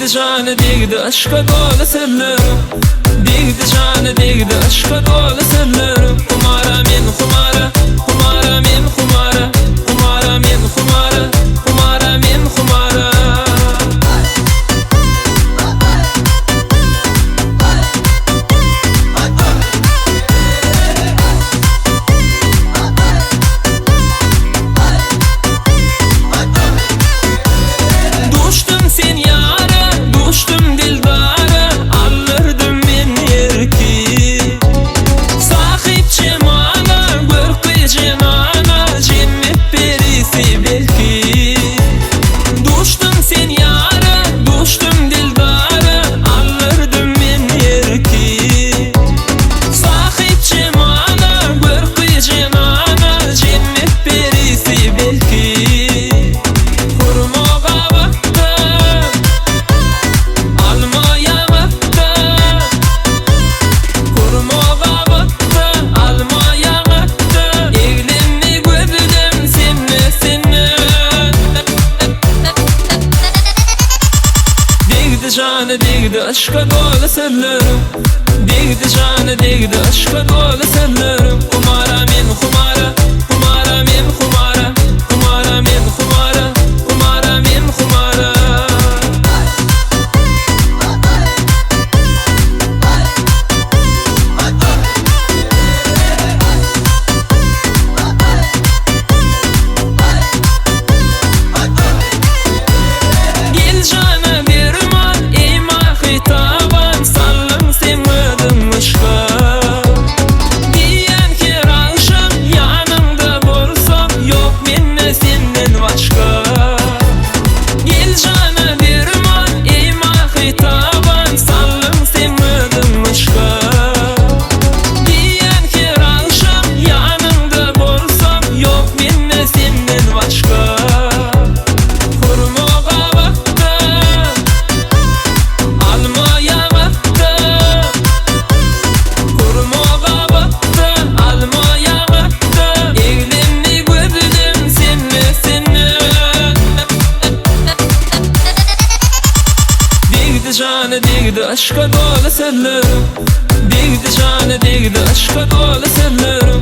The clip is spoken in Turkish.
Degdi canı degdi aşka dolu sırlarım. Degdi canı degdi aşka dolu sırlarım. Humara men humara, humara men humara, humara men humara, humara men humara. Düştüm sen yara, düştüm dildara, alırdım men yerki. Sahip cemana, görkü cenana, cennet perisi belki. Düştüm sen yara, düştüm dildara, alırdım men yerki. Sahip cemana, görkü cenana, cennet perisi belki. Canı degdi aşka dolu sırlarım. Degdi canı degdi aşka dolu sırlarım. Humara men humara, humara men humara, humara men humara, humara men humara. Gel canı derman eyma hitaban, sallın sen ödüm ışka. Diyen ki akşam yanımda bolsam, yok minne senden başka. Gel canı derman eyma hitaban, sallın sen ödüm ışka. Diyen ki akşam yanımda bolsam, yok minne senden başka. Canı degdi aşka dolu sırlarım. Degdi canı degdi aşka dolu sırlarım.